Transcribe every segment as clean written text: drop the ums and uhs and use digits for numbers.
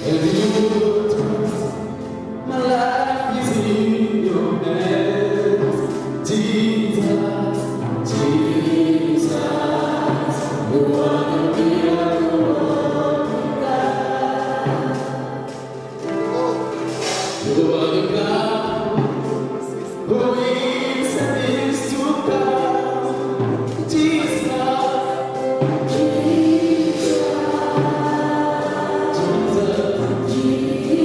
And you trust my life is in your hands. Jesus, Jesus, you are the miracle working God. You are the God who is and is to come. Jesus, Jesus, Jesus.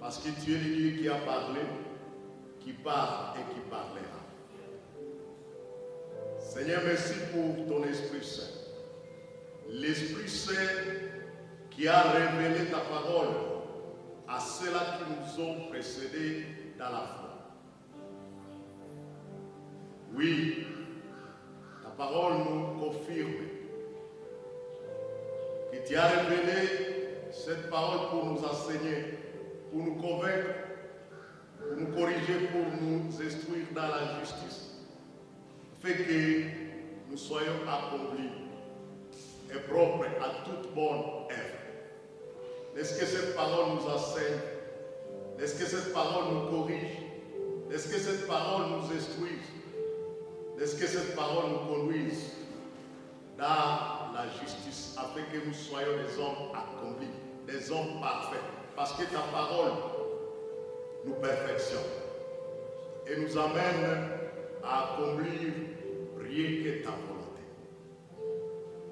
Parce que tu es le Dieu qui a parlé, qui parle et qui parlera. Seigneur, merci pour ton Esprit Saint. L'Esprit Saint qui a révélé ta parole à ceux-là qui nous ont précédés dans la foi. Oui, ta parole nous confirme que tu as révélé cette parole pour nous enseigner, pour nous convaincre, pour nous corriger, pour nous instruire dans la justice, fait que nous soyons accomplis et propres à toute bonne œuvre. Est-ce que cette parole nous enseigne? Est-ce que cette parole nous corrige? Est-ce que cette parole nous instruise? Est-ce que cette parole nous conduise dans la justice afin que nous soyons des hommes accomplis, des hommes parfaits? Parce que ta parole nous perfectionne et nous amène à accomplir rien que ta volonté.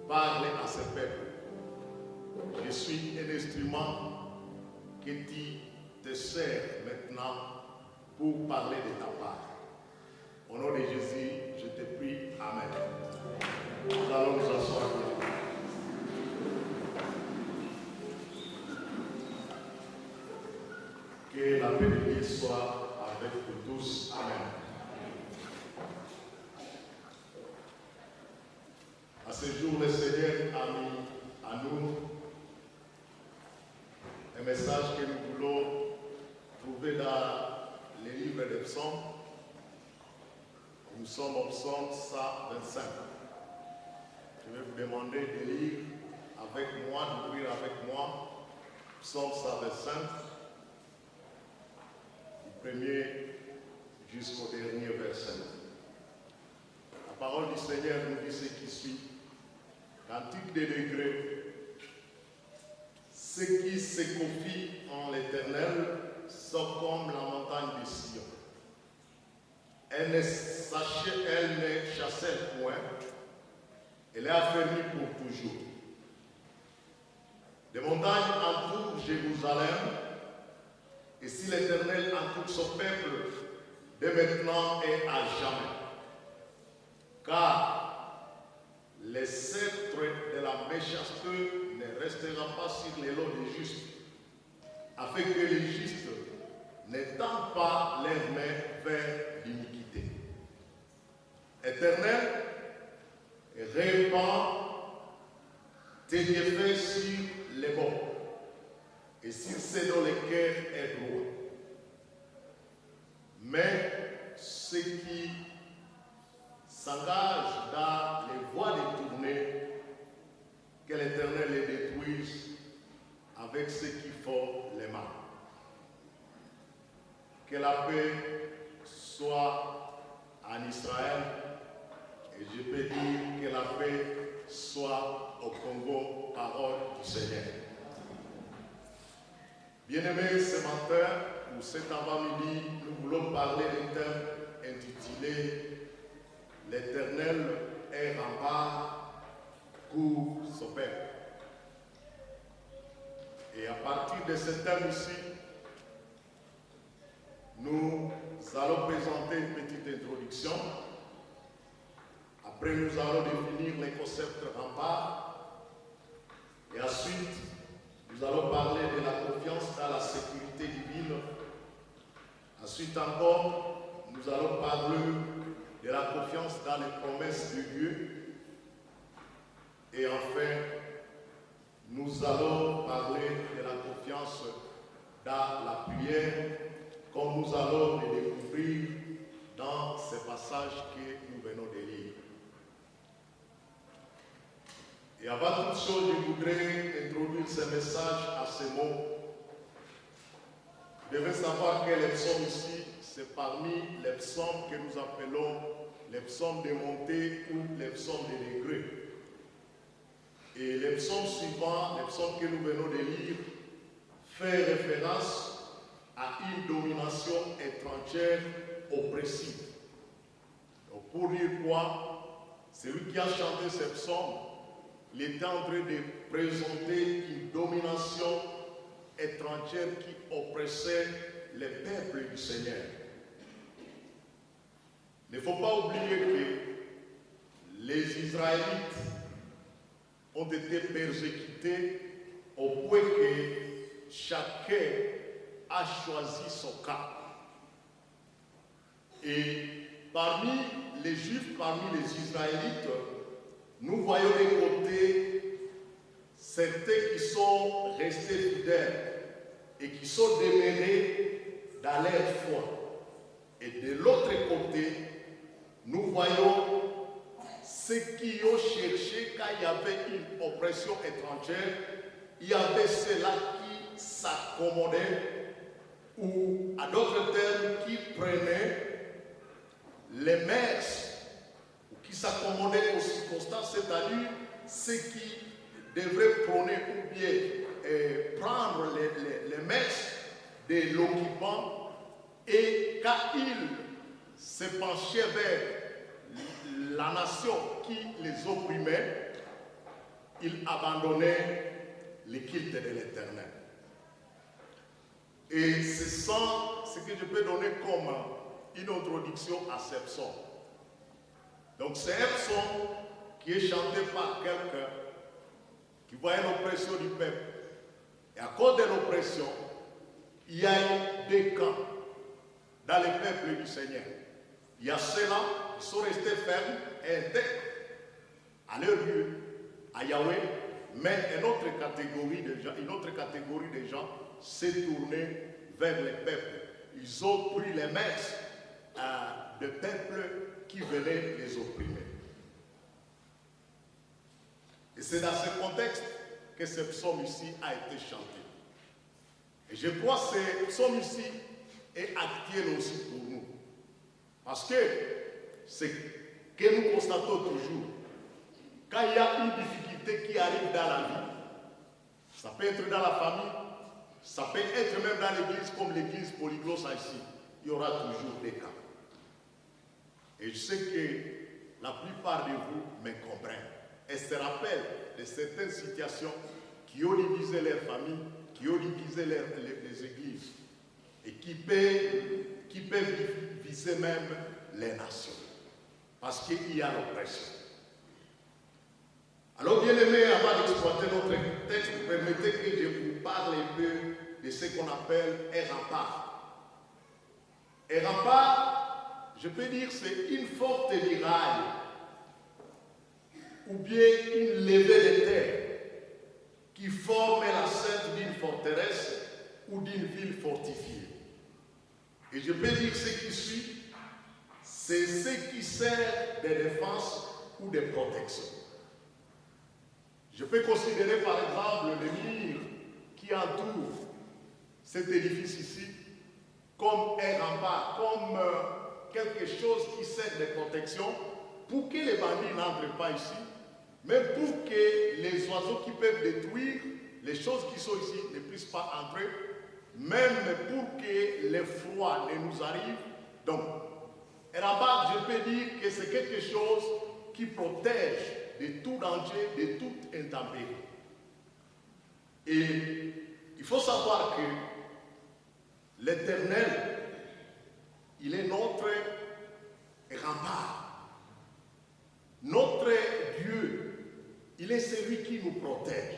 Parle à ce peuple. Je suis un instrument que tu te sers maintenant pour parler de ta part. Au nom de Jésus, je te prie. Amen. Nous allons nous asseoir. Que la paix de Dieu soit avec vous tous. Amen. À ce jour, le Seigneur a mis à nous un message que nous voulons trouver dans les livres des psaumes. Nous sommes au psaume 125. Je vais vous demander de lire avec moi, d'ouvrir avec moi, psaume 125. Premier jusqu'au dernier verset. La parole du Seigneur nous dit ce qui suit. Cantique des degrés. Ceux qui se confient en l'Éternel sont comme la montagne de Sion. Elle ne chassait point, elle est affermie pour toujours. Les montagnes entourent Jérusalem. Et si l'Éternel entoure son peuple de maintenant et à jamais, car le sceptre de la méchanceté ne restera pas sur les lots des justes, afin que les justes ne tendent pas leurs mains vers l'iniquité. Éternel, répand tes bienfaits sur les bons c'est dans le cœur est droit. Mais ceux qui s'engagent dans les voies détournées, que l'Éternel les détruise avec ceux qui font les mal. Que la paix soit en Israël, et je peux dire que la paix soit au Congo, parole du Seigneur. Bien-aimés, ce matin, ou cet avant-midi, nous voulons parler d'un thème intitulé « L'Éternel est rempart pour son peuple ». Et à partir de ce thème ici, nous allons présenter une petite introduction. Après, nous allons définir les concepts rempart. Et ensuite, nous allons parler de la confiance dans la sécurité divine. Ensuite encore, nous allons parler de la confiance dans les promesses de Dieu. Et enfin, nous allons parler de la confiance dans la prière, comme nous allons le découvrir dans ces passages que nous venons de lire. Et avant toute chose, je voudrais introduire ce message à ces mots. Vous devez savoir que les psaumes ici, c'est parmi les psaumes que nous appelons les psaumes de montée ou les psaumes de degré. Et les psaumes suivants, les psaumes que nous venons de lire, fait référence à une domination étrangère oppressive. Donc pour dire quoi, celui qui a chanté ces psaumes, il était en train de présenter une domination étrangère qui oppressait les peuples du Seigneur. Il ne faut pas oublier que les Israélites ont été persécutés au point que chacun a choisi son cas. Et parmi les Juifs, parmi les Israélites, nous voyons d'un côté certains qui sont restés fidèles et qui sont demeurés dans leur foi. Et de l'autre côté, nous voyons ceux qui ont cherché, quand il y avait une oppression étrangère, il y avait ceux-là qui s'accommodaient, ou à d'autres termes, qui prenaient les mœurs, ou qui s'accommodaient aux circonstances, c'est-à-dire ceux qui devraient prôner ou bien prendre les mœurs de l'occupant, et quand ils se penchaient vers la nation qui les opprimait, ils abandonnaient le culte de l'Éternel. Et c'est ça ce que je peux donner comme une introduction à ce psaume. Donc c'est un psaume qui est chanté par quelqu'un qui voit une oppression du peuple. Et à cause de l'oppression, il y a eu des camps dans le peuple du Seigneur. Il y a ceux-là qui sont restés fermes et intègres à leur Dieu, à Yahweh, mais une autre catégorie de gens s'est tournée vers les peuples. Ils ont pris les mœurs de peuples qui venaient les opprimer. Et c'est dans ce contexte que ce psaume ici a été chanté. Et je crois que ce psaume ici est actuel aussi pour nous. Parce que c'est que nous constatons toujours, quand il y a une difficulté qui arrive dans la vie, ça peut être dans la famille, ça peut être même dans l'église comme l'église Polyglosse ici, il y aura toujours des cas. Et je sais que la plupart de vous me comprennent et se rappellent de certaines situations qui ont divisé leur famille, qui ont divisé les églises et qui peuvent viser même les nations. Parce qu'il y a l'oppression. Alors, bien aimé, avant d'exploiter notre texte, permettez que je vous parle un peu de ce qu'on appelle un rempart. Un rempart, je peux dire, c'est une forte muraille ou bien une levée de terre qui forme la scène d'une forteresse ou d'une ville fortifiée. Et je peux dire ce qui suit, c'est ce qui sert de défense ou de protection. Je peux considérer par exemple les murs qui entourent cet édifice ici comme un rempart, comme quelque chose qui sert de protection pour que les bandits n'entrent pas ici, mais pour que les oiseaux qui peuvent détruire les choses qui sont ici ne puissent pas entrer, même pour que le froid ne nous arrive. Donc, un rempart, je peux dire que c'est quelque chose qui protège de tout danger, de toute intempérie. Et il faut savoir que l'Éternel, il est notre rempart, notre Dieu, il est celui qui nous protège.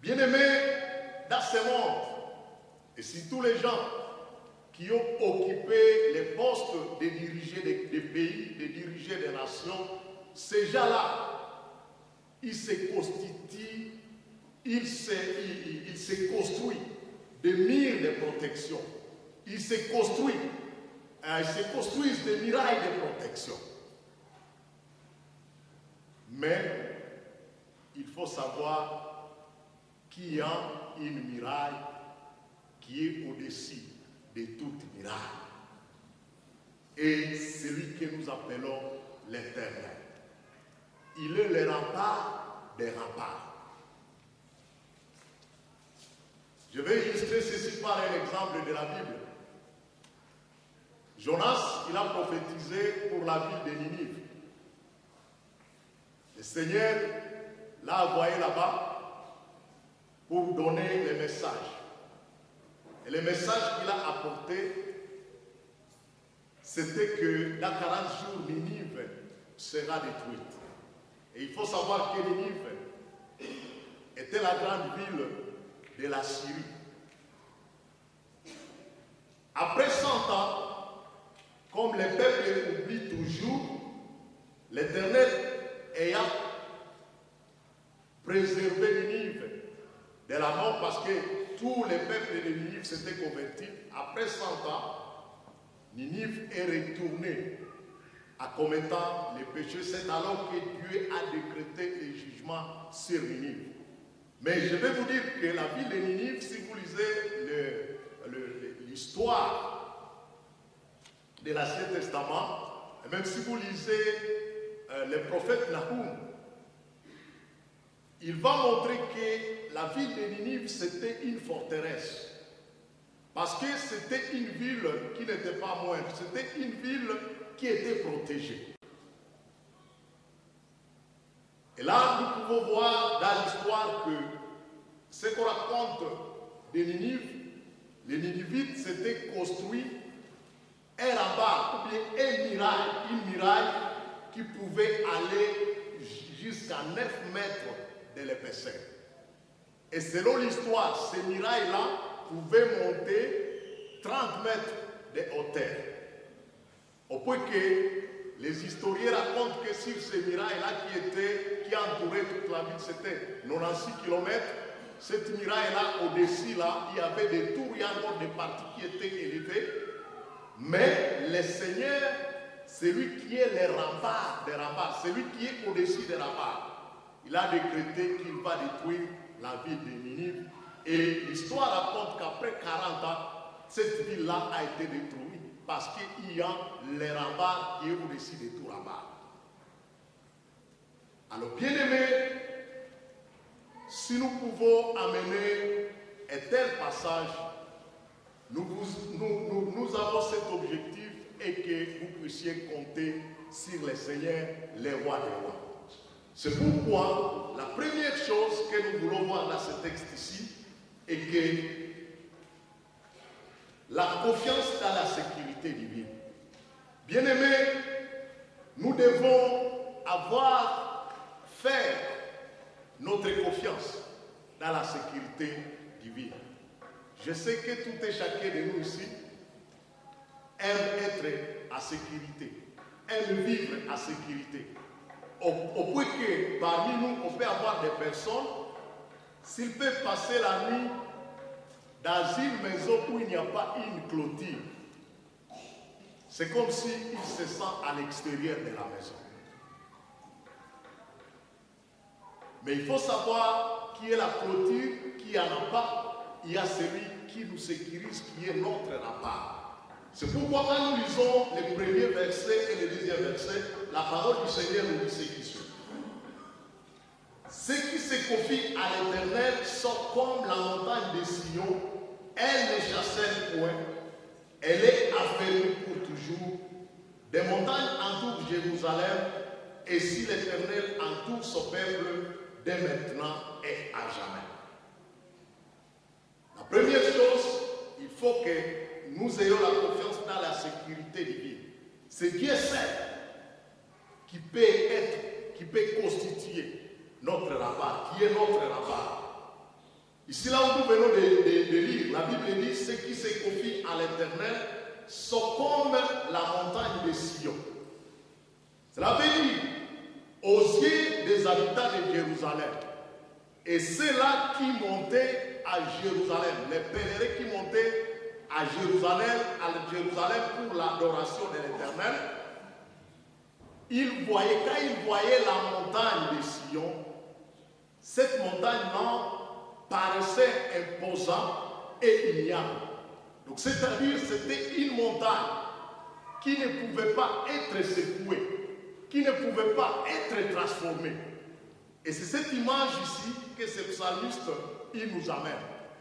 Bien-aimés, dans ce monde, et si tous les gens qui ont occupé les postes de diriger des pays, de diriger des nations, ces gens-là, ils se constituent, ils se construisent des murs de protection. Ils se construisent des murailles de protection. Mais il faut savoir qu'il y a une muraille qui est au-dessus de toute muraille. Et celui que nous appelons l'Éternel. Il est le rempart des remparts. Je vais illustrer ceci par un exemple de la Bible. Jonas, il a prophétisé pour la ville de Ninive. Le Seigneur l'a envoyé là-bas pour donner les messages. Et le message qu'il a apporté, c'était que dans 40 jours, Ninive sera détruite. Et il faut savoir que Ninive était la grande ville de la Syrie. Après 100 ans, comme les peuples oublient toujours, l'Éternel ayant préservé Ninive de la mort parce que tous les peuples de Ninive s'étaient convertis. Après 100 ans, Ninive est retournée à commettant les péchés. C'est alors que Dieu a décrété les jugements sur Ninive. Mais je vais vous dire que la ville de Ninive, si vous lisez l'histoire de l'Ancien Testament, et même si vous lisez le prophète Nahum, il va montrer que la ville de Ninive, c'était une forteresse. Parce que c'était une ville qui n'était pas moindre, c'était une ville qui était protégée. Et là, nous pouvons voir dans l'histoire que ce qu'on raconte de Ninive, les Ninivites s'étaient construits un rempart, ou bien une muraille qui pouvait aller jusqu'à 9 mètres de l'épaisseur. Et selon l'histoire, ces murailles-là pouvaient monter 30 mètres de hauteur. Au point que les historiens racontent que sur ces murailles-là qui entouraient toute la ville, c'était 96 km, cette muraille-là, au-dessus, là, il y avait des tours, il y a encore des parties qui étaient élevées. Mais le Seigneur, c'est lui qui est le rempart des remparts, c'est lui qui est au-dessus des remparts. Il a décrété qu'il va détruire la ville de Ninive. Et l'histoire raconte qu'après 40 ans, cette ville-là a été détruite parce qu'il y a les remparts qui est au-dessus de tout rempart. Alors, bien aimés, si nous pouvons amener un tel passage, nous avons cet objectif et que vous puissiez compter sur le Seigneur, le roi des rois. C'est pourquoi la première chose que nous voulons voir dans ce texte ici est que la confiance dans la sécurité divine. Bien-aimés, nous devons faire notre confiance dans la sécurité divine. Je sais que tout et chacun de nous ici aime être en sécurité, aime vivre en sécurité. Au point que parmi nous, on peut avoir des personnes, s'ils peuvent passer la nuit dans une maison où il n'y a pas une clôture, c'est comme s'il se sent à l'extérieur de la maison. Mais il faut savoir qui est la clôture, qui en a pas. Il y a celui qui nous sécurise, qui est notre rempart. C'est pourquoi quand nous lisons les premiers versets et le deuxième verset, la parole du Seigneur nous dit ce qui suit. Ceux qui se confient à l'Éternel sont comme la montagne de Sion. Elle ne chassait point. Elle est affermie pour toujours. Des montagnes entourent Jérusalem. Et si l'Éternel entoure son peuple dès maintenant et à jamais. La première chose, il faut que nous ayons la confiance dans la sécurité divine. C'est Dieu seul qui peut constituer notre rempart, qui est notre rempart. Ici, là où nous venons de lire, la Bible dit, ceux qui se confient à l'Éternel sont comme la montagne de Sion. Cela veut dire, aux yeux des habitants de Jérusalem, et ceux-là qui montaient à Jérusalem, les pèlerins qui montaient à Jérusalem pour l'adoration de l'Éternel, quand ils voyaient la montagne de Sion, cette montagne-là paraissait imposante et ignoble. Donc, c'est-à-dire, c'était une montagne qui ne pouvait pas être secouée, qui ne pouvait pas être transformée. Et c'est cette image ici que ce psalmiste il nous amène.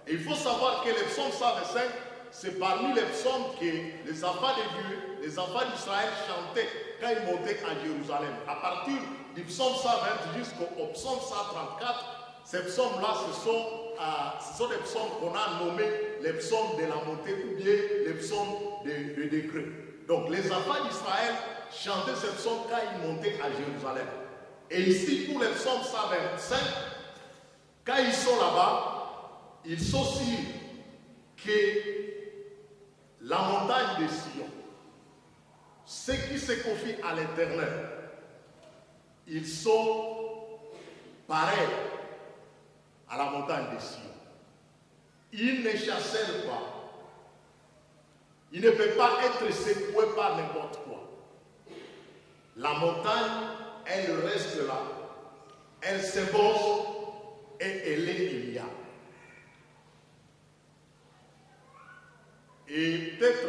Et il faut savoir que le psaume 125, c'est parmi les psaumes que les enfants de Dieu, les enfants d'Israël chantaient quand ils montaient à Jérusalem. À partir du psaume 120 jusqu'au psaume 134, ces psaumes-là, ce sont des psaumes qu'on a nommés les psaumes de la montée ou bien les psaumes de décret. Donc les enfants d'Israël chantaient ces psaumes quand ils montaient à Jérusalem. Et ici, pour les psaumes 125, quand ils sont là-bas, ils sont sûrs que la montagne de Sion, ceux qui se confient à l'Éternel, ils sont pareils à la montagne de Sion. Ils ne chassèrent pas. Ils ne peuvent pas être secoués par n'importe quoi. La montagne, elle reste là. Elle s'ébauche et elle est immuable. Et peut-être,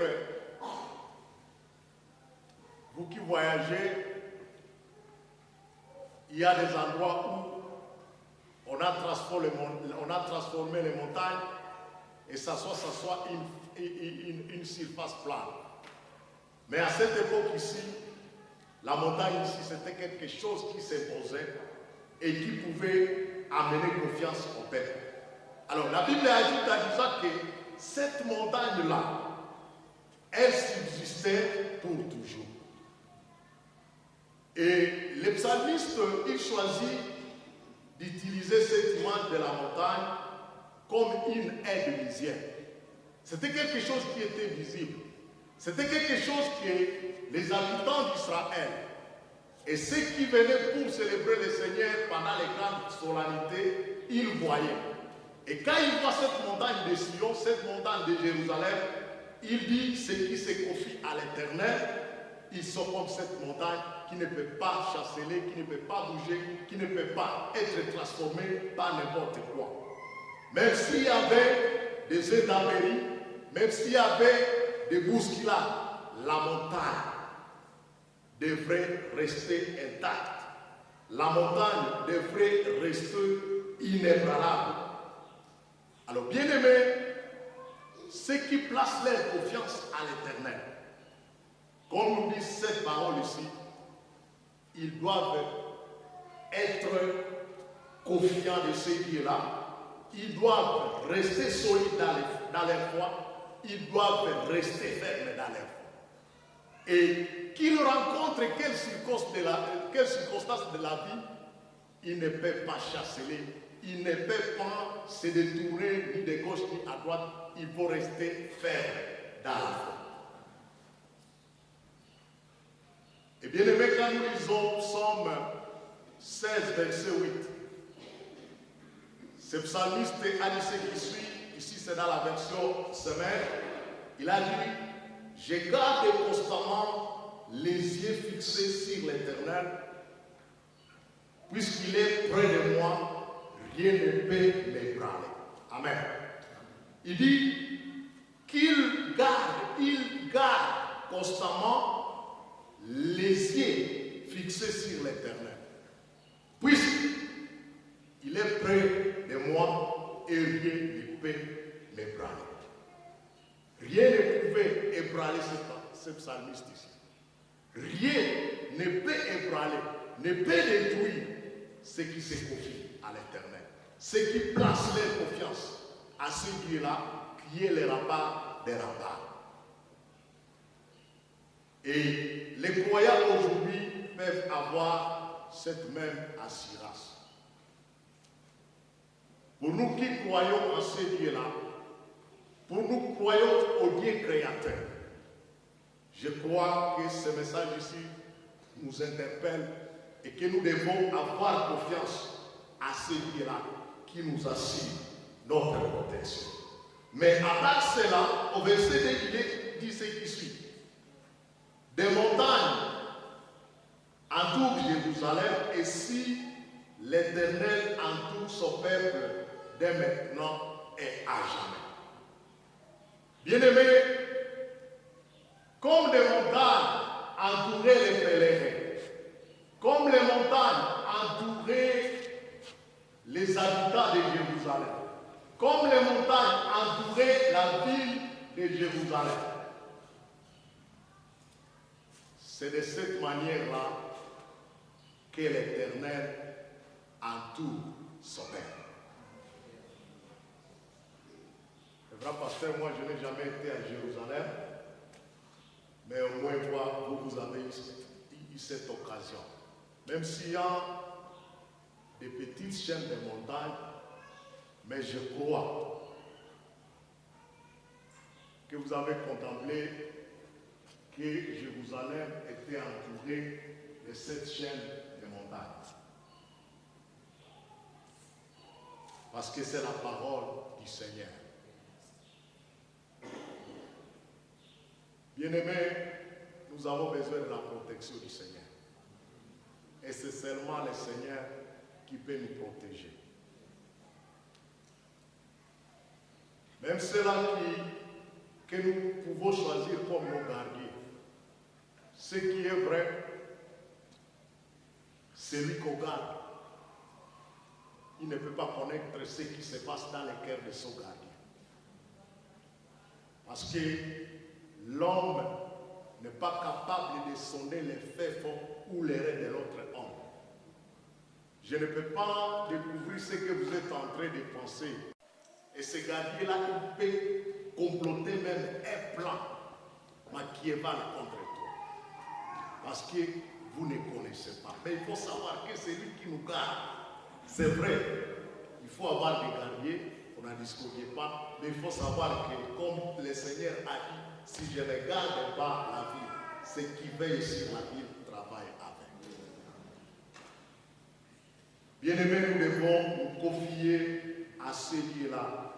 vous qui voyagez, il y a des endroits où on a transformé les montagnes et ça soit une surface plane. Mais à cette époque ici, la montagne ici, c'était quelque chose qui s'imposait et qui pouvait amener confiance au peuple. Alors la Bible ajoute en disant que cette montagne-là, elle subsistait pour toujours. Et le psalmiste, il choisit d'utiliser cette image de la montagne comme une aide lisière. C'était quelque chose qui était visible. C'était quelque chose que les habitants d'Israël et ceux qui venaient pour célébrer le Seigneur pendant les grandes solennités, ils voyaient. Et quand ils voient cette montagne de Sion, cette montagne de Jérusalem, il dit, ceux qui se confient à l'Éternel, ils sont comme cette montagne qui ne peut pas chanceler, qui ne peut pas bouger, qui ne peut pas être transformée par n'importe quoi. Même s'il y avait des œufs d'Amérique, même s'il y avait des bousculades, la montagne devrait rester intacte. La montagne devrait rester inébranlable. Alors, bien aimés, ceux qui placent leur confiance à l'Éternel, comme nous dit cette parole ici, ils doivent être confiants de ce Dieu-là. Ils doivent rester solides dans leur foi. Ils doivent rester fermes dans leur foi. Et qu'ils rencontrent quelles circonstances de la vie, ils ne peuvent pas chanceler. Ils ne peuvent pas se détourner ni de gauche ni à droite. Il faut rester ferme dans la foi. Et bien aimé, quand nous lisons Psaume 16, verset 8, ce psalmiste a dit ce qui suit, ici c'est dans la version semaine, il a dit, je garde constamment les yeux fixés sur l'Éternel, puisqu'il est près de moi, rien ne peut m'ébranler. Amen. Il dit qu'il garde constamment les yeux fixés sur l'Éternel, puisqu'il est près de moi et rien ne peut m'ébranler. Rien ne pouvait ébranler ce psalmiste ici. Rien ne peut ébranler, ne peut détruire ce qui se confie à l'Éternel. Ceux qui placent leur confiance à ce Dieu-là, qui est le rempart des remparts. Et les croyants aujourd'hui peuvent avoir cette même assurance. Pour nous qui croyons en ce Dieu-là, pour nous croyons au Dieu créateur, je crois que ce message ici nous interpelle et que nous devons avoir confiance à ce Dieu-là qui nous assure notre protection. Mais à part cela, au verset 2, il dit ce qui suit. Des montagnes entourent Jérusalem, et si l'Éternel entoure son peuple dès maintenant et à jamais. Bien-aimés, comme des montagnes entouraient les pèlerins, comme les montagnes entouraient les habitants de Jérusalem, comme les montagnes entouraient la ville de Jérusalem. C'est de cette manière-là que l'Éternel entoure son peuple. Le grand pasteur, moi je n'ai jamais été à Jérusalem, mais au moins vous avez eu cette occasion. Même s'il y a des petites chaînes de montagnes, mais je crois que vous avez contemplé que Jérusalem était entourée de cette chaîne de montagnes. Parce que c'est la parole du Seigneur. Bien-aimés, nous avons besoin de la protection du Seigneur. Et c'est seulement le Seigneur qui peut nous protéger. Même ceux-là que nous pouvons choisir comme nos gardiens. Ce qui est vrai, celui qu'on garde, il ne peut pas connaître ce qui se passe dans le cœur de son gardien. Parce que l'homme n'est pas capable de sonder les faits fonds ou les rêves de l'autre homme. Je ne peux pas découvrir ce que vous êtes en train de penser. Et ce gardien-là, il peut comploter même un plan machiavélique contre toi. Parce que vous ne connaissez pas. Mais il faut savoir que c'est lui qui nous garde. C'est vrai, il faut avoir des gardiens, on n'en discute pas, mais il faut savoir que comme le Seigneur a dit, si je ne garde pas la ville, ceux qui veillent sur la ville travaillent avec. Bien-aimés, nous devons nous confier à ce Dieu-là,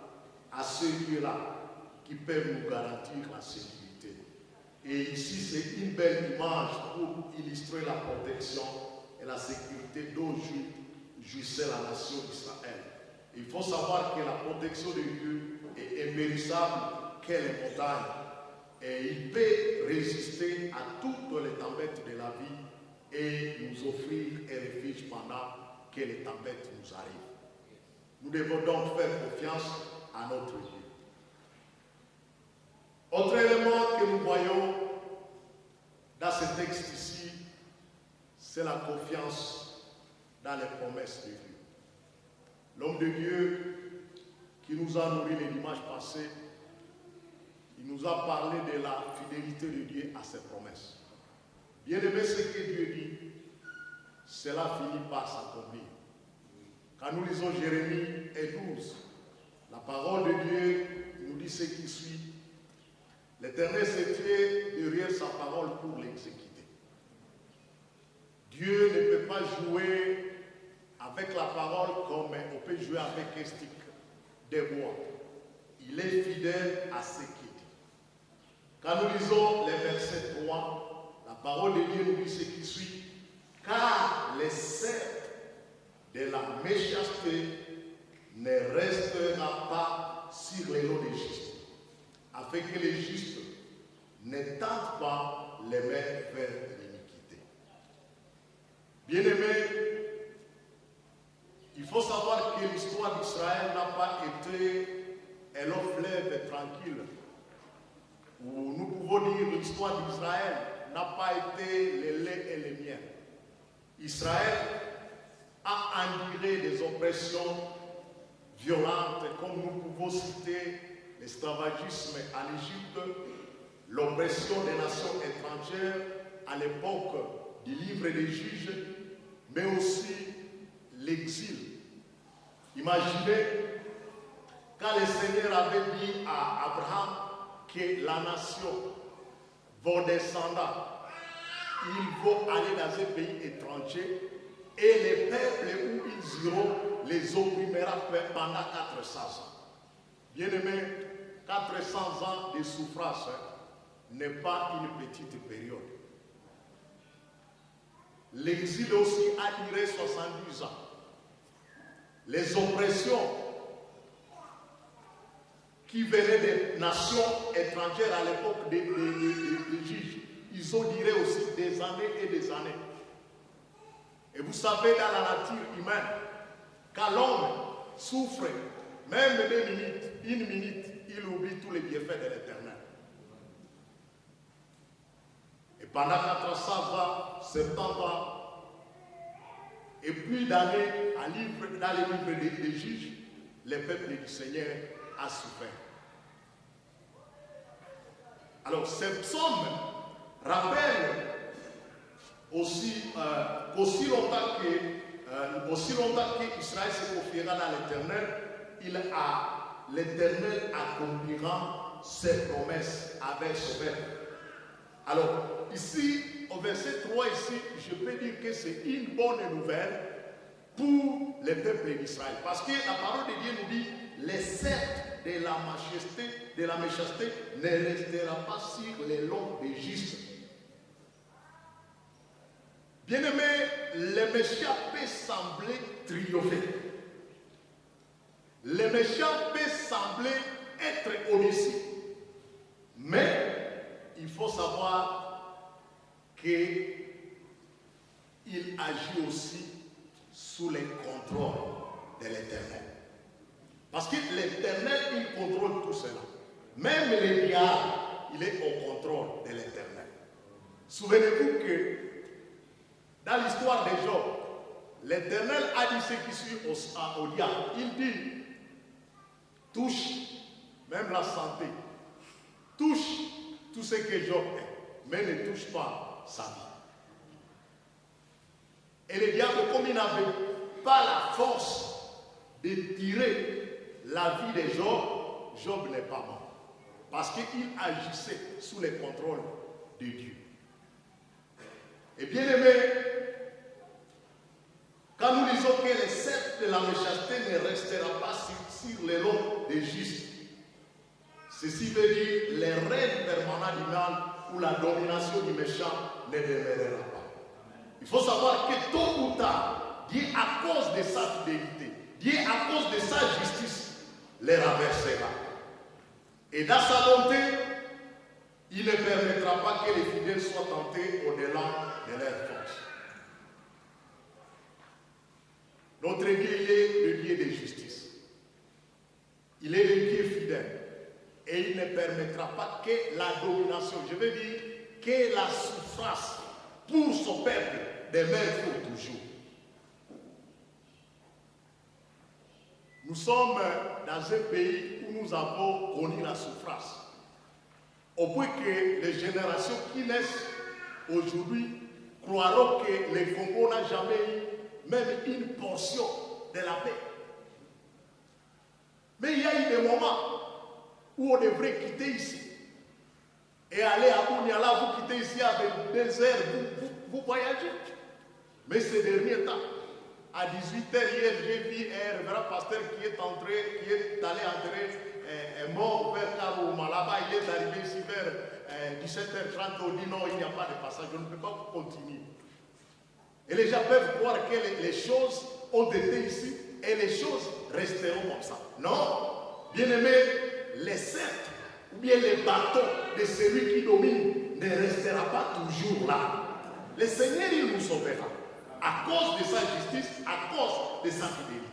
qui peuvent nous garantir la sécurité. Et ici, c'est une belle image pour illustrer la protection et la sécurité dont jouissait la nation d'Israël. Il faut savoir que la protection de Dieu est impérissable qu'elle est montagne. Et il peut résister à toutes les tempêtes de la vie et nous offrir un refuge pendant que les tempêtes nous arrivent. Nous devons donc faire confiance à notre Dieu. Autre élément que nous voyons dans ce texte ici, c'est la confiance dans les promesses de Dieu. L'homme de Dieu qui nous a nourris les dimanches passés, il nous a parlé de la fidélité de Dieu à ses promesses. Bien aimé, ce que Dieu dit, cela finit par s'accomplir. Quand nous lisons Jérémie 12, la parole de Dieu nous dit ce qui suit. L'Éternel se tient derrière sa parole pour l'exécuter. Dieu ne peut pas jouer avec la parole comme on peut jouer avec un stick de bois. il est fidèle à ce qu'il dit. Quand nous lisons les versets 3, la parole de Dieu nous dit ce qui suit. Car les sceptres de la méchanceté ne restera pas sur les lots des justes, afin que les justes ne tentent pas les mains vers l'iniquité. Bien-aimés, il faut savoir que l'histoire d'Israël n'a pas été un long fleuve tranquille, où nous pouvons dire que l'histoire d'Israël n'a pas été les laits et les miens. Israël a enduré des oppressions violentes, comme nous pouvons citer l'esclavagisme en Égypte, l'oppression des nations étrangères à l'époque du livre des juges, mais aussi l'exil. Imaginez quand le Seigneur avait dit à Abraham que la nation, vos descendants, ils vont aller dans un pays étranger et les peuples où ils iront les opprimera pendant 400 ans. Bien-aimés, 400 ans de souffrance n'est pas une petite période. L'exil aussi a duré 70 ans. Les oppressions qui venaient des nations étrangères à l'époque des juges, ils ont duré aussi des années et des années. Et vous savez, dans la nature humaine, quand l'homme souffre, même 2 minutes, 1 minute, il oublie tous les bienfaits de l'Éternel. Et pendant 400 ans, 70 ans, et plus d'années dans les livres des juges, le peuple du Seigneur a souffert. Alors, ce psaume rappelle aussi qu'aussi longtemps qu'Israël se confiera dans l'Éternel, l'Éternel accomplira ses promesses avec son peuple. Alors, ici, au verset 3, ici, je peux dire que c'est une bonne nouvelle pour le peuple d'Israël. Parce que la parole de Dieu nous dit, les sceptres de la méchanceté ne restera pas sur les lots des justes. Bien-aimé, le méchant peut sembler triompher. Le méchant peut sembler être au-dessus. Mais il faut savoir qu'il agit aussi sous le contrôle de l'Éternel. Parce que l'Éternel, il contrôle tout cela. Même le diable, il est au contrôle de l'Éternel. Souvenez-vous que dans l'histoire de Job, l'Éternel a dit ce qui suit au diable. Il dit, touche même la santé, touche tout ce que Job est, mais ne touche pas sa vie. Et le diable, comme il n'avait pas la force de tirer la vie de Job, Job n'est pas mort. Parce qu'il agissait sous le contrôle de Dieu. Et bien aimé, quand nous disons que le sceptre de la méchanceté ne restera pas sur les lots des justes, ceci veut dire les règnes permanents du mal ou la domination du méchant ne demeurera pas. Il faut savoir que tôt ou tard, Dieu, à cause de sa fidélité, Dieu, à cause de sa justice, les renversera. Et dans sa bonté, il ne permettra pas que les fidèles soient tentés au-delà de leur force. Notre Dieu, il est le Dieu de justice. Il est le Dieu fidèle. Et il ne permettra pas que la domination, je veux dire, que la souffrance pour son peuple demeure pour toujours. Nous sommes dans un pays où nous avons connu la souffrance. Au point que les générations qui naissent aujourd'hui croiront que le Congo n'a jamais eu même une portion de la paix. Mais il y a eu des moments où on devrait quitter ici et aller à Bouniala. Vous quittez ici avec 2 heures, vous voyagez. Mais ces derniers temps, à 18h hier, j'ai vu un révérend pasteur qui est allé entrer est mort vers Karouma. Là-bas, il est arrivé ici vers 17h30. On dit non, il n'y a pas de passage, je ne peux pas continuer. Et les gens peuvent croire que les choses ont été ici et les choses resteront comme ça. Non, bien aimé, les sceptres ou bien les bâtons de celui qui domine ne restera pas toujours là. Le Seigneur, il nous sauvera à cause de sa justice, à cause de sa fidélité.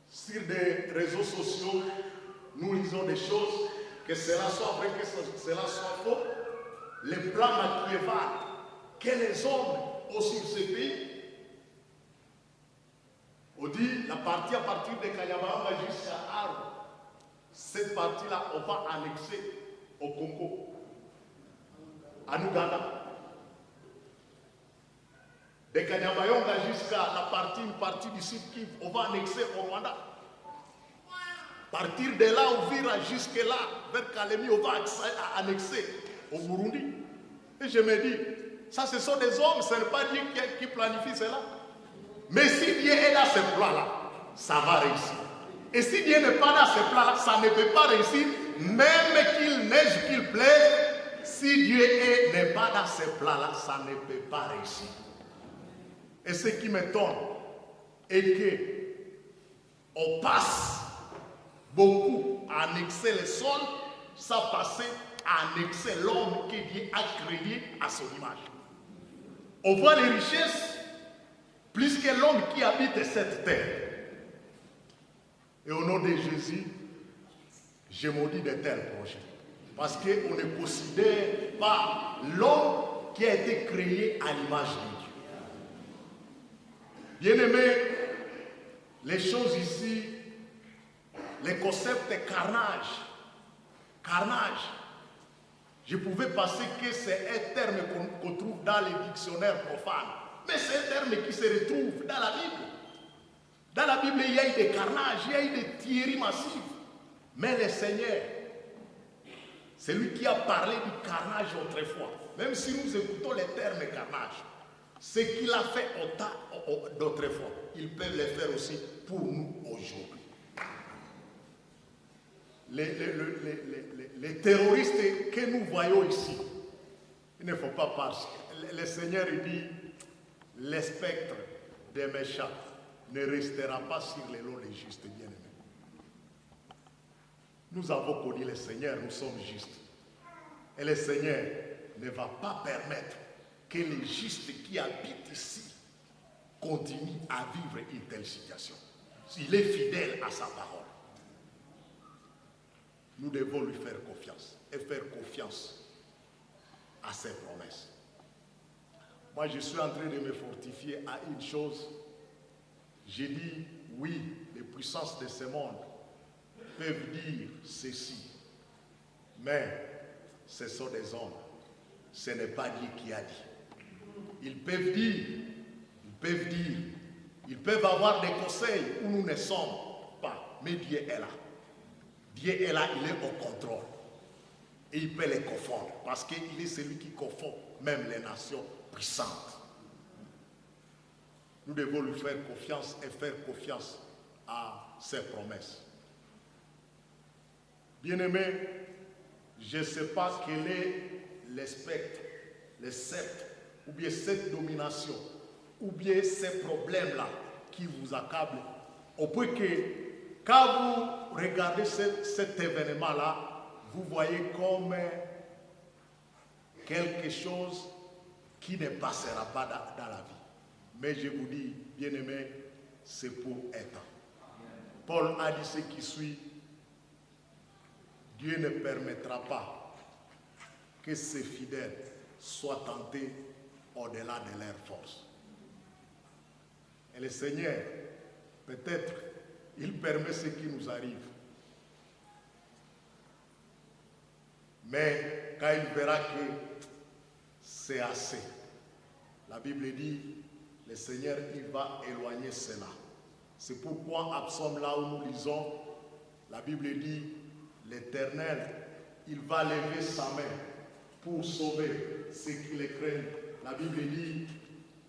Sur des réseaux sociaux, nous lisons des choses, que cela soit vrai, que cela soit faux. Les plans machiavéliques que les hommes ont sur ce pays. On dit la partie à partir de Kanyamanga jusqu'à Arbre. Cette partie-là, on va annexer au Congo, en Ouganda. De Kanyabayonga jusqu'à une partie du sud Kivu, on va annexer au Rwanda. Partir de là, on vira jusque là, vers Kalemi, on va annexer au Burundi. Et je me dis, ça ce sont des hommes, ce n'est pas Dieu qui planifie cela. Mais si Dieu est dans ce plan-là, ça va réussir. Et si Dieu n'est pas dans ce plan-là, ça ne peut pas réussir, même qu'il neige, qu'il pleuve. Si Dieu n'est pas dans ce plan-là, ça ne peut pas réussir. Et ce qui m'étonne est qu'on passe beaucoup à annexer le sol sans passer à annexer l'homme que Dieu a créé à son image. On voit les richesses plus que l'homme qui habite cette terre. Et au nom de Jésus, je maudis de tels projets. Parce qu'on ne considère pas l'homme qui a été créé à l'image de Dieu. Bien-aimés, les choses ici, les concepts de carnage, je pouvais penser que c'est un terme qu'on trouve dans les dictionnaires profanes. Mais c'est un terme qui se retrouve dans la Bible. Dans la Bible, il y a eu des carnages, il y a eu des tueries massives. Mais le Seigneur, c'est lui qui a parlé du carnage autrefois. Même si nous écoutons les termes carnage, ce qu'il a fait d'autrefois, il peut le faire aussi pour nous aujourd'hui. Les terroristes que nous voyons ici, il ne faut pas penser. Le Seigneur dit, le spectre des méchants ne restera pas sur les lots des justes, bien-aimés. Nous avons connu le Seigneur, nous sommes justes. Et le Seigneur ne va pas permettre que les justes qui habitent ici continuent à vivre une telle situation. Il est fidèle à sa parole. Nous devons lui faire confiance et faire confiance à ses promesses. Moi, je suis en train de me fortifier à une chose. J'ai dit, oui, les puissances de ce monde peuvent dire ceci, mais ce sont des hommes. Ce n'est pas Dieu qui a dit. Ils peuvent dire, ils peuvent avoir des conseils où nous ne sommes pas, mais Dieu est là. Dieu est là, il est au contrôle. Et il peut les confondre, parce qu'il est celui qui confond même les nations puissantes. Nous devons lui faire confiance et faire confiance à ses promesses. Bien-aimés, je ne sais pas quel est le spectre, le sceptre, ou bien cette domination, ou bien ces problèmes-là qui vous accablent, au point que quand vous regardez cet événement-là, vous voyez comme quelque chose qui ne passera pas dans la vie. Mais je vous dis, bien-aimés, c'est pour un temps. Paul a dit ce qui suit, Dieu ne permettra pas que ses fidèles soient tentés au-delà de leurs forces. Et le Seigneur, peut-être, il permet ce qui nous arrive. Mais quand il verra que c'est assez, la Bible dit, le Seigneur, il va éloigner cela. C'est pourquoi, à Psaume, là où nous lisons, la Bible dit, l'Éternel, il va lever sa main pour sauver ceux qui le craignent. La Bible dit,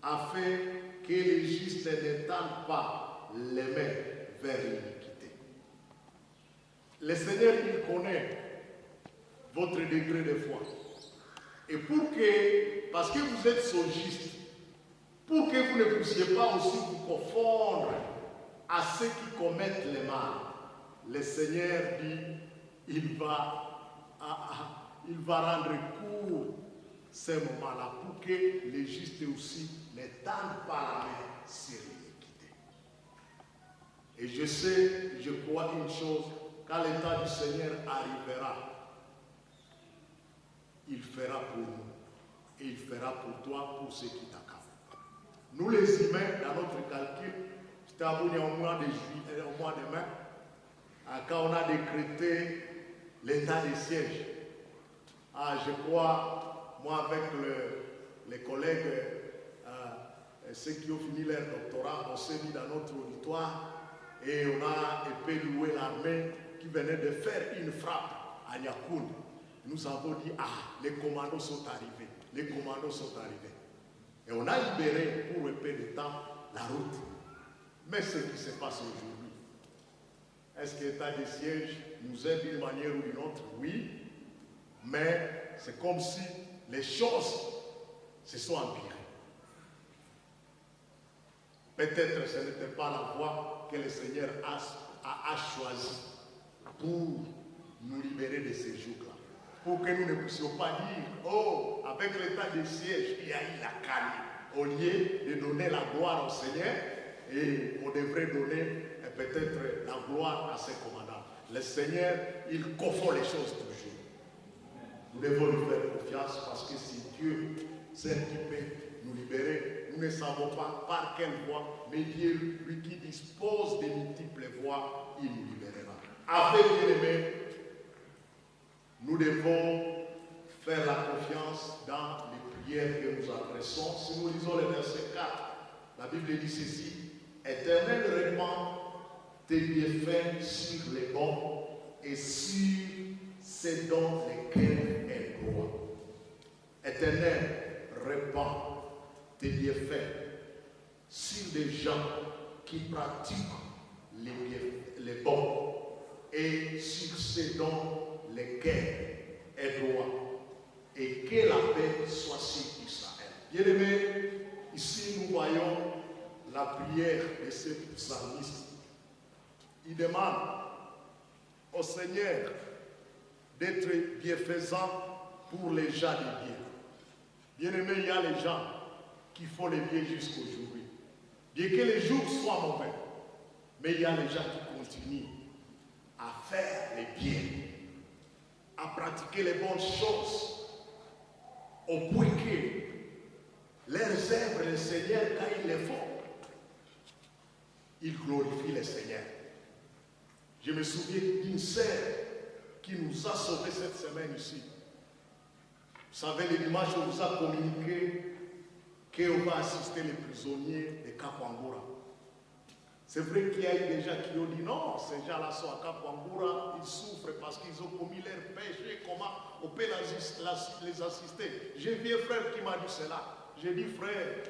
afin que les justes n'étendent pas les mains vers l'iniquité. Le Seigneur, il connaît votre degré de foi. Et parce que vous êtes sojiste, pour que vous ne puissiez pas aussi vous confondre à ceux qui commettent le mal, le Seigneur dit, il va rendre court ces moments-là pour que les justes aussi ne tendent pas la main sur l'iniquité. Et je sais, je crois une chose, quand le temps du Seigneur arrivera, il fera pour nous et il fera pour toi, pour ceux qui t'accablent. Nous les humains, dans notre calcul, c'était abonné au mois de juillet, au mois de mai, quand on a décrété l'état de siège. Je crois, moi avec les collègues, ceux qui ont fini leur doctorat, on s'est mis dans notre auditoire et on a loué l'armée qui venait de faire une frappe à Nyakoun. Nous avons dit, les commandos sont arrivés, les commandos sont arrivés. Et on a libéré pour un peu de temps la route. Mais ce qui se passe aujourd'hui, est-ce que l'état de siège nous aide d'une manière ou d'une autre? Oui, mais c'est comme si les choses se sont empirées. Peut-être que ce n'était pas la voie que le Seigneur a choisie pour nous libérer de ces jours-là. Pour que nous ne puissions pas dire, oh, avec l'état de siège, il y a eu la calme. Au lieu de donner la gloire au Seigneur, et on devrait donner peut-être la gloire à ses commandants. Le Seigneur, il confond les choses toujours. Nous devons lui faire confiance parce que si Dieu, c'est qui peut nous libérer, nous ne savons pas par quelle voie, mais Dieu, lui qui dispose de multiples voies, il nous libérera. Avec bien-aimés, nous devons faire la confiance dans les prières que nous adressons. Si nous lisons le verset 4, la Bible dit ceci: Éternel, répands tes bienfaits sur les bons et sur ceux dont le cœur est droit. Éternel, répands tes bienfaits sur des gens qui pratiquent les bons et sur ceux dont le cœur est droit, et que la paix soit sur Israël. Bien-aimés, ici nous voyons la prière de ce psalmiste. Il demande au Seigneur d'être bienfaisant pour les gens de bien. Bien-aimés, il y a les gens qui font le bien jusqu'aujourd'hui. Bien que les jours soient mauvais, mais il y a les gens qui continuent à faire les biens, à pratiquer les bonnes choses, au point que leurs œuvres, le Seigneur, quand ils les font, ils glorifient le Seigneur. Je me souviens d'une sœur qui nous a sauvés cette semaine ici. Vous savez, le dimanche, on nous a communiqué qu'on va assister les prisonniers de Kakwangura. C'est vrai qu'il y a eu des gens qui ont dit non, ces gens-là sont à Kakwangura, ils souffrent parce qu'ils ont commis leurs péchés, comment on peut les assister? J'ai vu un frère qui m'a dit cela. J'ai dit, frère,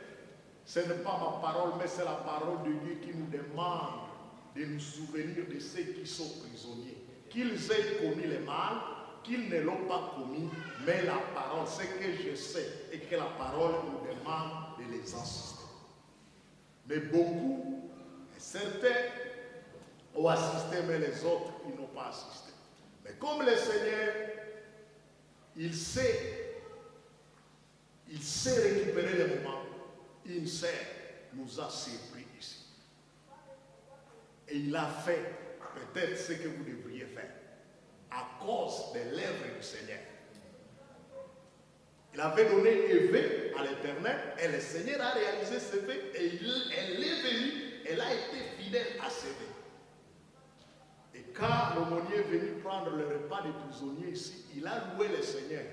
ce n'est pas ma parole, mais c'est la parole de Dieu qui nous demande de nous souvenir de ceux qui sont prisonniers. Qu'ils aient commis le mal, qu'ils ne l'ont pas commis, mais la parole, c'est que je sais, et que la parole nous demande de les assister. Mais beaucoup, certains ont assisté, mais les autres, ils n'ont pas assisté. Mais comme le Seigneur, il sait récupérer les moments, il sait, nous a surpris ici. Et il a fait peut-être ce que vous devriez faire à cause de l'œuvre du Seigneur. Il avait donné Évé à l'Éternel et le Seigneur a réalisé ce fait et elle est venue, elle a été fidèle à ce fait. Et quand l'aumônier est venu prendre le repas des prisonniers ici, il a loué le Seigneur.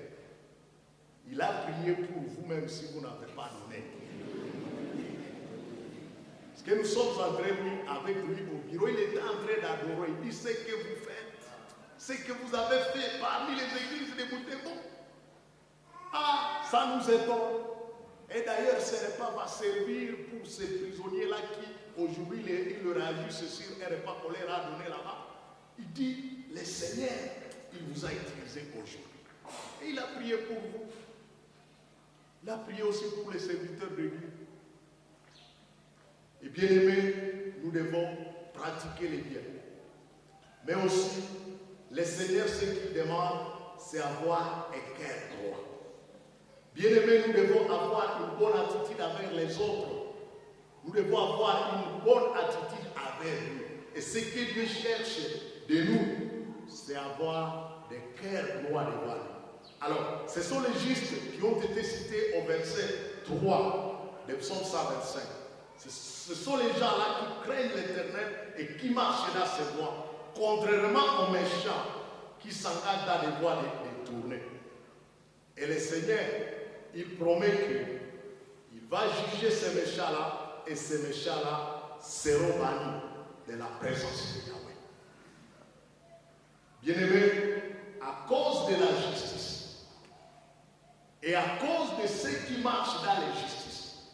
Il a prié pour vous même si vous n'avez pas donné. Parce que nous sommes entrés avec lui au bureau, il était en train d'adorer. Il dit ce que vous faites, ce que vous avez fait parmi les églises de Boutémont. Ça nous étonne. Et d'ailleurs, ce repas va servir pour ces prisonniers-là qui aujourd'hui, il leur a juste sur un repas qu'on leur a donné là-bas. Il dit, le Seigneur, il vous a utilisé aujourd'hui. Et il a prié pour vous. Il a prié aussi pour les serviteurs de Dieu. Et bien aimés, nous devons pratiquer les biens. Mais aussi, le Seigneur, ce qu'il demande, c'est avoir un cœur droit. Bien aimés, nous devons avoir une bonne attitude avec les autres. Nous devons avoir une bonne attitude avec lui. Et ce que Dieu cherche de nous, c'est avoir des cœurs droits devant lui. Alors, ce sont les justes qui ont été cités au verset 3 de Psaume 125. Ce sont les gens-là qui craignent l'Éternel et qui marchent dans ses voies, contrairement aux méchants qui s'engagent dans des voies détournées. Et le Seigneur, il promet qu'il va juger ces méchants-là et ces méchants-là seront bannis de la présence de Yahweh. Bien-aimés, à cause de la justice et à cause de ceux qui marchent dans la justice,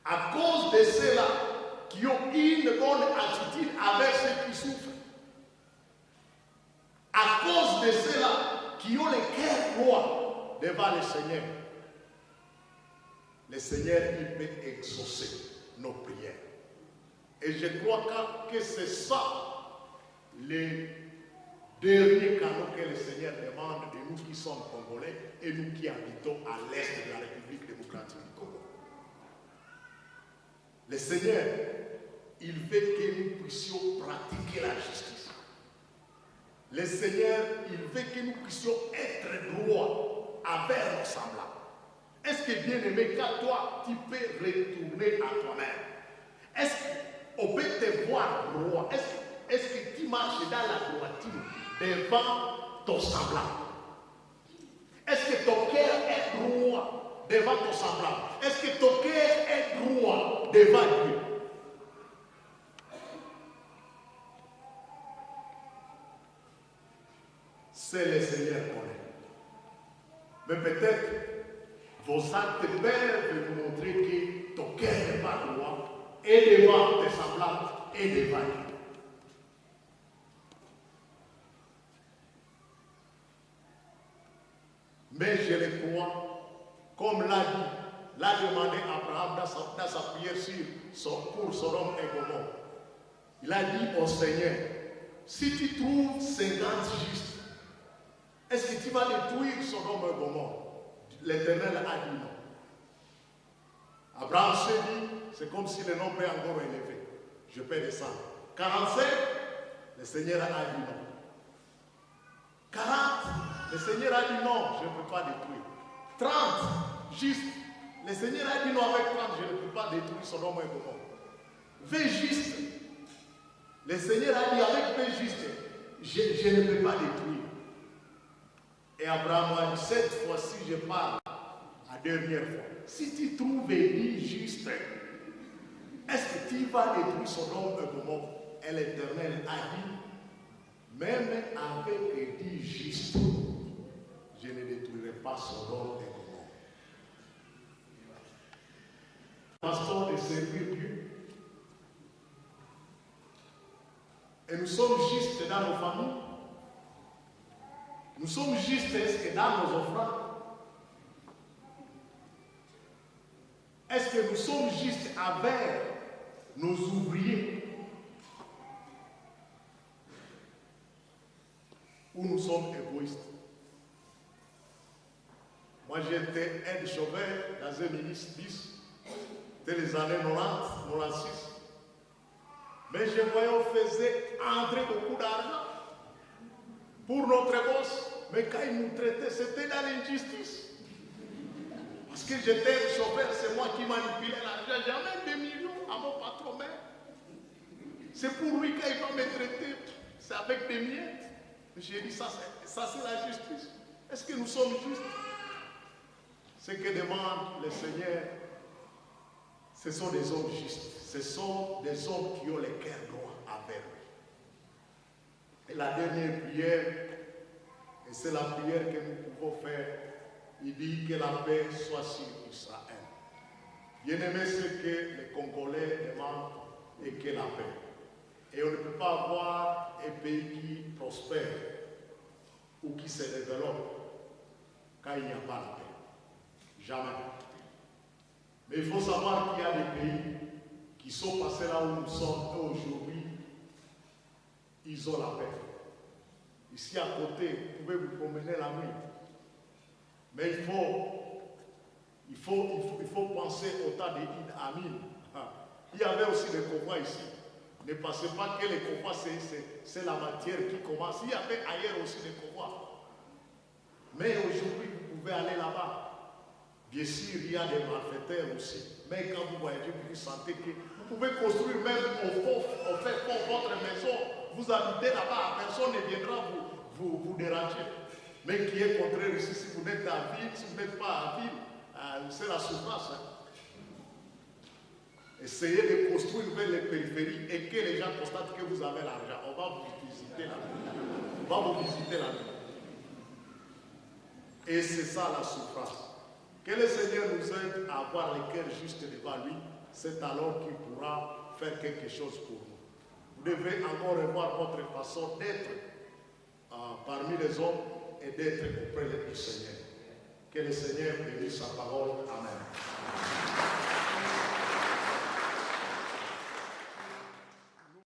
à cause de ceux-là qui ont une bonne attitude avec ceux qui souffrent, à cause de ceux-là qui ont le cœur droit devant le Seigneur, le Seigneur, il peut exaucer nos prières. Et je crois que c'est ça le dernier cadeau que le Seigneur demande de nous qui sommes Congolais et nous qui habitons à l'est de la République démocratique du Congo. Le Seigneur, il veut que nous puissions pratiquer la justice. Le Seigneur, il veut que nous puissions être droits envers nos semblables. Est-ce que, bien aimé, quand toi, tu peux retourner à toi-même? Est-ce qu'on peut te voir droit? Est-ce que tu marches dans la droiture devant ton semblable? Est-ce que ton cœur est droit devant ton semblable? Est-ce que ton cœur est droit devant Dieu? C'est le Seigneur qu'on est. Mais peut-être vos actes peuvent vous montrer que ton cœur n'est pas droit et devant tes semblables et devant Dieu. Mais je le crois, comme l'a demandé Abraham dans sa prière pour Sodome et Gomorrhe. Il a dit au Seigneur, si tu trouves 50 justes, est-ce que tu vas détruire Sodome et Gomorrhe? L'Éternel a dit non. Abraham s'est dit, c'est comme si le nombre est encore élevé. Je peux descendre. 45, le Seigneur a dit non. 40, le Seigneur a dit non, je ne peux pas détruire. 30, juste, le Seigneur a dit non, avec 30, je ne peux pas détruire Sodome et Gomorrhe. 20 juste, le Seigneur a dit avec 20 juste, je ne peux pas détruire. Et Abraham a dit, cette fois-ci, je parle la dernière fois. Si tu trouves 10 justes, est-ce que tu vas détruire Sodome et Gomorrhe? Et l'Éternel a dit, même avec 10 justes, je ne détruirai pas Sodome et Gomorrhe. Pasteur de servir Dieu. Et nous sommes justes dans nos familles. Nous sommes justes dans nos offrandes. Est-ce que nous sommes justes avec nos ouvriers? Ou nous sommes égoïstes? Moi j'étais aide chauffeur dans un ministre 10, c'était les années 90, 96. Mais je voyais on faisait entrer beaucoup d'argent pour notre boss, mais quand il nous traitait, c'était dans l'injustice. Parce que j'étais chauffeur, c'est moi qui manipulais l'argent. J'amène des millions à mon patron, mais c'est pour lui quand il va me traiter, c'est avec des miettes. J'ai dit, ça c'est la justice. Est-ce que nous sommes justes? Ce que demande le Seigneur, ce sont des hommes justes. Ce sont des hommes qui ont le cœur droit envers lui. Et la dernière prière, et c'est la prière que nous pouvons faire, il dit que la paix soit sur Israël. Bien aimé, ce que les Congolais demandent, et que la paix. Et on ne peut pas avoir un pays qui prospère ou qui se développe quand il n'y a pas la paix. Jamais. Mais il faut savoir qu'il y a des pays qui sont passés là où nous sommes et aujourd'hui, ils ont la paix. Ici à côté, vous pouvez vous promener la nuit. Mais il faut penser au temps de Idi Amin. Il y avait aussi des convois ici. Ne pensez pas que les convois, c'est la matière qui commence. Il y avait ailleurs aussi des convois. Mais aujourd'hui, vous pouvez aller là-bas. Bien sûr, il y a des malfaiteurs aussi. Mais quand vous voyagez, vous sentez que vous pouvez construire même au fait pour votre maison. Vous habitez là-bas, personne ne viendra vous déranger. Mais qui est contraire ici, si vous n'êtes à ville, si vous n'êtes pas à ville, c'est la souffrance. Essayez de construire vers les périphéries et que les gens constatent que vous avez l'argent. On va vous visiter là. On va vous visiter là. Et c'est ça la souffrance. Que le Seigneur nous aide à avoir le cœur juste devant lui. C'est alors qu'il pourra faire quelque chose pour nous. Vous devez encore revoir votre façon d'être parmi les hommes et d'être auprès du Seigneur. Que le Seigneur bénisse sa parole. Amen.